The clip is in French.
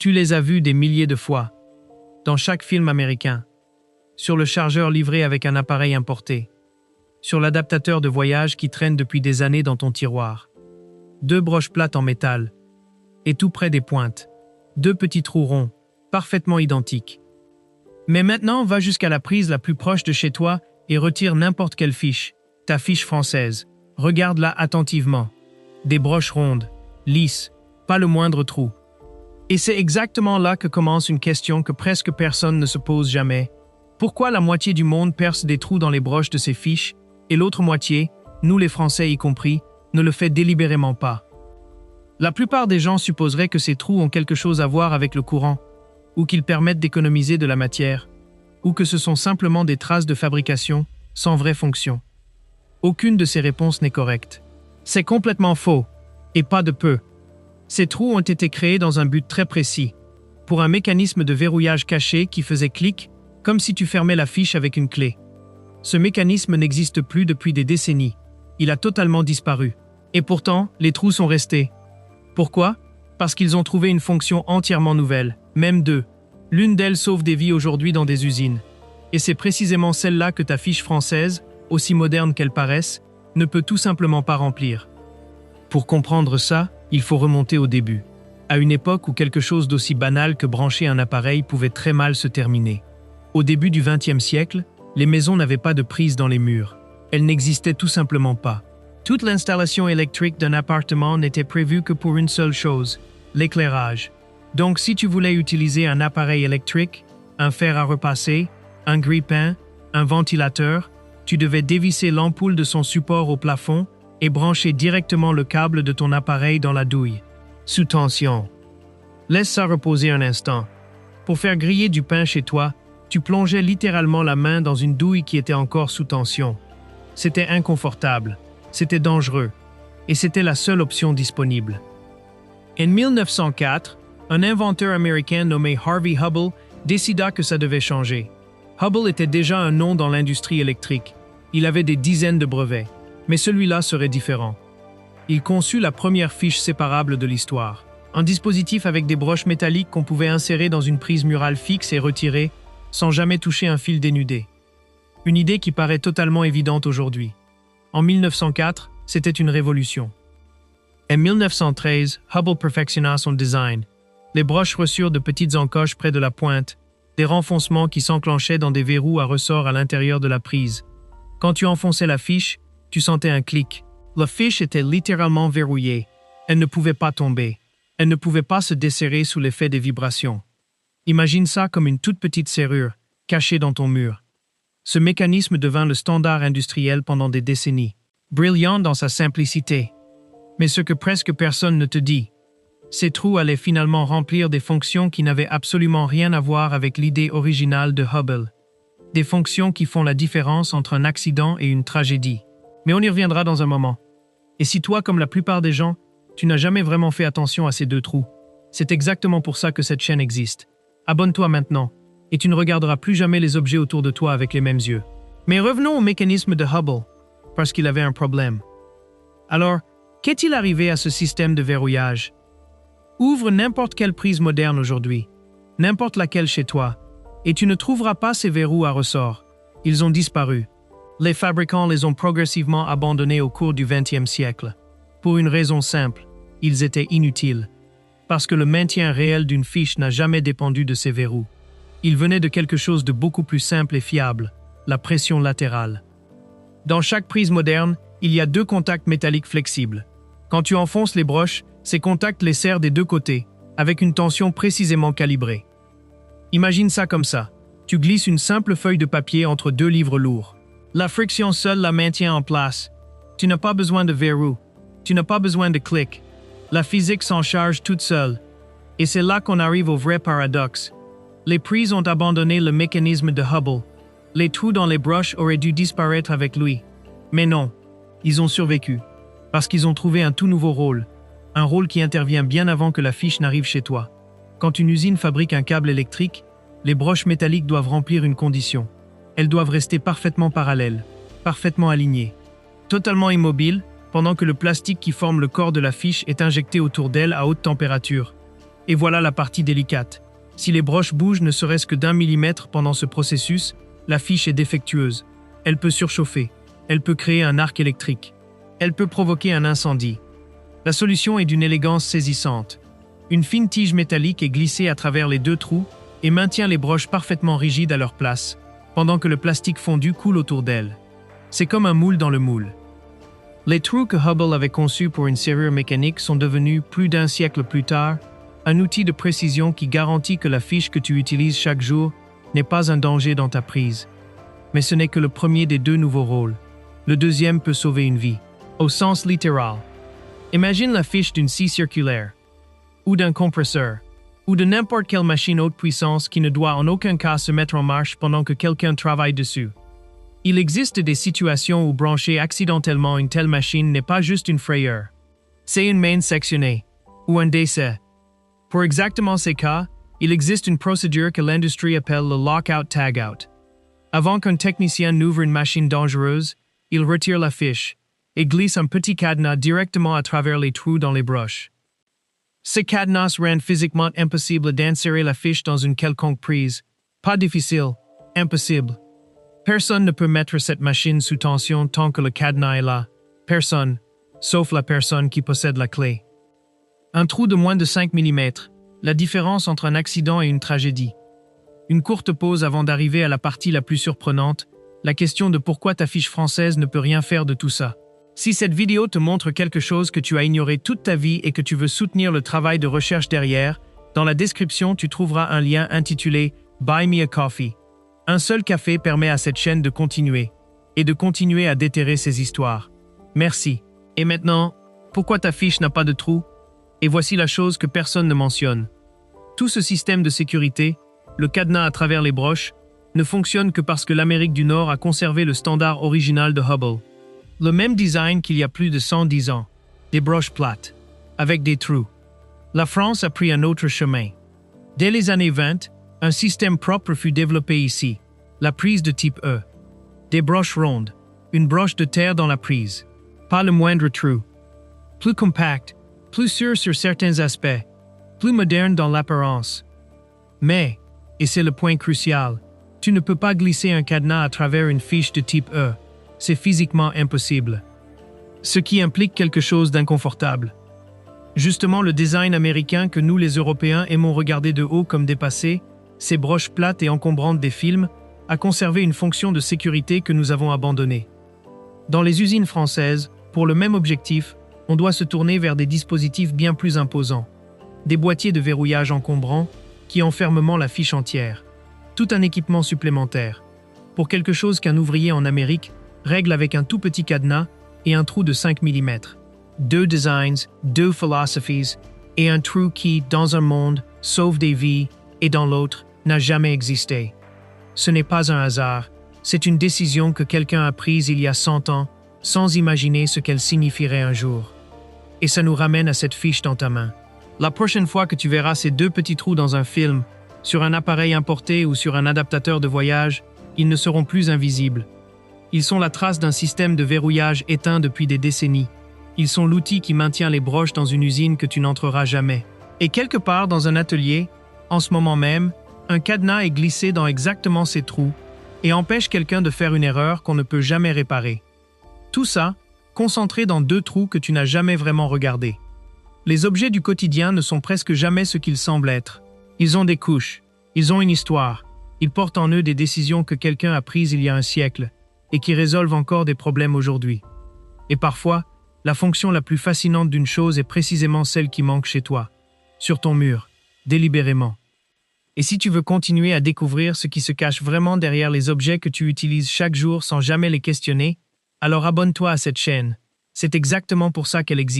Tu les as vus des milliers de fois, dans chaque film américain, sur le chargeur livré avec un appareil importé, sur l'adaptateur de voyage qui traîne depuis des années dans ton tiroir. 2 broches plates en métal, et tout près des pointes, 2 petits trous ronds, parfaitement identiques. Mais maintenant, va jusqu'à la prise la plus proche de chez toi et retire n'importe quelle fiche, ta fiche française. Regarde-la attentivement. Des broches rondes, lisses, pas le moindre trou. Et c'est exactement là que commence une question que presque personne ne se pose jamais. Pourquoi la moitié du monde perce des trous dans les broches de ses fiches et l'autre moitié, nous les Français y compris, ne le fait délibérément pas? La plupart des gens supposeraient que ces trous ont quelque chose à voir avec le courant, ou qu'ils permettent d'économiser de la matière, ou que ce sont simplement des traces de fabrication sans vraie fonction. Aucune de ces réponses n'est correcte. C'est complètement faux, et pas de peu. Ces trous ont été créés dans un but très précis, pour un mécanisme de verrouillage caché qui faisait clic, comme si tu fermais la fiche avec une clé. Ce mécanisme n'existe plus depuis des décennies. Il a totalement disparu. Et pourtant, les trous sont restés. Pourquoi? Parce qu'ils ont trouvé une fonction entièrement nouvelle, même 2. L'une d'elles sauve des vies aujourd'hui dans des usines. Et c'est précisément celle-là que ta fiche française, aussi moderne qu'elle paraisse, ne peut tout simplement pas remplir. Pour comprendre ça, il faut remonter au début, à une époque où quelque chose d'aussi banal que brancher un appareil pouvait très mal se terminer. Au début du XXe siècle, les maisons n'avaient pas de prise dans les murs. Elles n'existaient tout simplement pas. Toute l'installation électrique d'un appartement n'était prévue que pour une seule chose, l'éclairage. Donc si tu voulais utiliser un appareil électrique, un fer à repasser, un grille-pain, un ventilateur, tu devais dévisser l'ampoule de son support au plafond et brancher directement le câble de ton appareil dans la douille, sous tension. Laisse ça reposer un instant. Pour faire griller du pain chez toi, tu plongeais littéralement la main dans une douille qui était encore sous tension. C'était inconfortable, c'était dangereux, et c'était la seule option disponible. En 1904, un inventeur américain nommé Harvey Hubble décida que ça devait changer. Hubble était déjà un nom dans l'industrie électrique. Il avait des dizaines de brevets, mais celui-là serait différent. Il conçut la première fiche séparable de l'histoire. Un dispositif avec des broches métalliques qu'on pouvait insérer dans une prise murale fixe et retirer, sans jamais toucher un fil dénudé. Une idée qui paraît totalement évidente aujourd'hui. En 1904, c'était une révolution. En 1913, Hubble perfectionna son design. Les broches reçurent de petites encoches près de la pointe, des renfoncements qui s'enclenchaient dans des verrous à ressort à l'intérieur de la prise. Quand tu enfonçais la fiche, tu sentais un clic. La fiche était littéralement verrouillée. Elle ne pouvait pas tomber. Elle ne pouvait pas se desserrer sous l'effet des vibrations. Imagine ça comme une toute petite serrure, cachée dans ton mur. Ce mécanisme devint le standard industriel pendant des décennies, brillant dans sa simplicité. Mais ce que presque personne ne te dit, ces trous allaient finalement remplir des fonctions qui n'avaient absolument rien à voir avec l'idée originale de Hubble. Des fonctions qui font la différence entre un accident et une tragédie. Mais on y reviendra dans un moment. Et si toi, comme la plupart des gens, tu n'as jamais vraiment fait attention à ces 2 trous, c'est exactement pour ça que cette chaîne existe. Abonne-toi maintenant, et tu ne regarderas plus jamais les objets autour de toi avec les mêmes yeux. Mais revenons au mécanisme de Hubble, parce qu'il avait un problème. Alors, qu'est-il arrivé à ce système de verrouillage? Ouvre n'importe quelle prise moderne aujourd'hui, n'importe laquelle chez toi, et tu ne trouveras pas ces verrous à ressort. Ils ont disparu. Les fabricants les ont progressivement abandonnés au cours du XXe siècle. Pour une raison simple, ils étaient inutiles. Parce que le maintien réel d'une fiche n'a jamais dépendu de ces verrous. Il venait de quelque chose de beaucoup plus simple et fiable, la pression latérale. Dans chaque prise moderne, il y a 2 contacts métalliques flexibles. Quand tu enfonces les broches, ces contacts les serrent des 2 côtés, avec une tension précisément calibrée. Imagine ça comme ça. Tu glisses une simple feuille de papier entre 2 livres lourds. La friction seule la maintient en place. Tu n'as pas besoin de verrou. Tu n'as pas besoin de clic. La physique s'en charge toute seule. Et c'est là qu'on arrive au vrai paradoxe. Les prises ont abandonné le mécanisme de Hubble. Les trous dans les broches auraient dû disparaître avec lui. Mais non, ils ont survécu. Parce qu'ils ont trouvé un tout nouveau rôle. Un rôle qui intervient bien avant que la fiche n'arrive chez toi. Quand une usine fabrique un câble électrique, les broches métalliques doivent remplir une condition. Elles doivent rester parfaitement parallèles, parfaitement alignées, totalement immobiles, pendant que le plastique qui forme le corps de la fiche est injecté autour d'elle à haute température. Et voilà la partie délicate. Si les broches bougent ne serait-ce que d'1 millimètre pendant ce processus, la fiche est défectueuse. Elle peut surchauffer. Elle peut créer un arc électrique. Elle peut provoquer un incendie. La solution est d'une élégance saisissante. Une fine tige métallique est glissée à travers les 2 trous et maintient les broches parfaitement rigides à leur place, pendant que le plastique fondu coule autour d'elles. C'est comme un moule dans le moule. Les trous que Hubble avait conçus pour une serrure mécanique sont devenus, plus d'1 siècle plus tard, un outil de précision qui garantit que la fiche que tu utilises chaque jour n'est pas un danger dans ta prise. Mais ce n'est que le premier des 2 nouveaux rôles. Le deuxième peut sauver une vie, au sens littéral. Imagine la fiche d'une scie circulaire, ou d'un compresseur, ou de n'importe quelle machine haute puissance qui ne doit en aucun cas se mettre en marche pendant que quelqu'un travaille dessus. Il existe des situations où brancher accidentellement une telle machine n'est pas juste une frayeur. C'est une main sectionnée, ou un décès. Pour exactement ces cas, il existe une procédure que l'industrie appelle le lockout-tagout. Avant qu'un technicien n'ouvre une machine dangereuse, il retire la fiche et glisse un petit cadenas directement à travers les trous dans les broches. Ce cadenas rend physiquement impossible d'insérer la fiche dans une quelconque prise. Pas difficile, impossible. Personne ne peut mettre cette machine sous tension tant que le cadenas est là. Personne, sauf la personne qui possède la clé. Un trou de moins de 5 mm, la différence entre un accident et une tragédie. Une courte pause avant d'arriver à la partie la plus surprenante, la question de pourquoi ta fiche française ne peut rien faire de tout ça. Si cette vidéo te montre quelque chose que tu as ignoré toute ta vie et que tu veux soutenir le travail de recherche derrière, dans la description tu trouveras un lien intitulé « Buy me a coffee ». Un seul café permet à cette chaîne de continuer, et de continuer à déterrer ces histoires. Merci. Et maintenant, pourquoi ta fiche n'a pas de trou? Et voici la chose que personne ne mentionne. Tout ce système de sécurité, le cadenas à travers les broches, ne fonctionne que parce que l'Amérique du Nord a conservé le standard original de Hubble. Le même design qu'il y a plus de 110 ans, des broches plates, avec des trous. La France a pris un autre chemin. Dès les années 20, un système propre fut développé ici, la prise de type E. Des broches rondes, une broche de terre dans la prise. Pas le moindre trou. Plus compact, plus sûr sur certains aspects, plus moderne dans l'apparence. Mais, et c'est le point crucial, tu ne peux pas glisser un cadenas à travers une fiche de type E. C'est physiquement impossible. Ce qui implique quelque chose d'inconfortable. Justement, le design américain que nous les Européens aimons regarder de haut comme dépassé, ces broches plates et encombrantes des films, a conservé une fonction de sécurité que nous avons abandonnée. Dans les usines françaises, pour le même objectif, on doit se tourner vers des dispositifs bien plus imposants. Des boîtiers de verrouillage encombrants qui enferment la fiche entière. Tout un équipement supplémentaire. Pour quelque chose qu'un ouvrier en Amérique règle avec un tout petit cadenas et un trou de 5 mm. 2 designs, 2 philosophies, et un trou qui, dans un monde, sauve des vies, et dans l'autre, n'a jamais existé. Ce n'est pas un hasard, c'est une décision que quelqu'un a prise il y a 100 ans, sans imaginer ce qu'elle signifierait un jour. Et ça nous ramène à cette fiche dans ta main. La prochaine fois que tu verras ces 2 petits trous dans un film, sur un appareil importé ou sur un adaptateur de voyage, ils ne seront plus invisibles. Ils sont la trace d'un système de verrouillage éteint depuis des décennies. Ils sont l'outil qui maintient les broches dans une usine que tu n'entreras jamais. Et quelque part dans un atelier, en ce moment même, un cadenas est glissé dans exactement ces trous et empêche quelqu'un de faire une erreur qu'on ne peut jamais réparer. Tout ça, concentré dans 2 trous que tu n'as jamais vraiment regardés. Les objets du quotidien ne sont presque jamais ce qu'ils semblent être. Ils ont des couches, ils ont une histoire, ils portent en eux des décisions que quelqu'un a prises il y a un siècle et qui résolvent encore des problèmes aujourd'hui. Et parfois, la fonction la plus fascinante d'une chose est précisément celle qui manque chez toi, sur ton mur, délibérément. Et si tu veux continuer à découvrir ce qui se cache vraiment derrière les objets que tu utilises chaque jour sans jamais les questionner, alors abonne-toi à cette chaîne. C'est exactement pour ça qu'elle existe.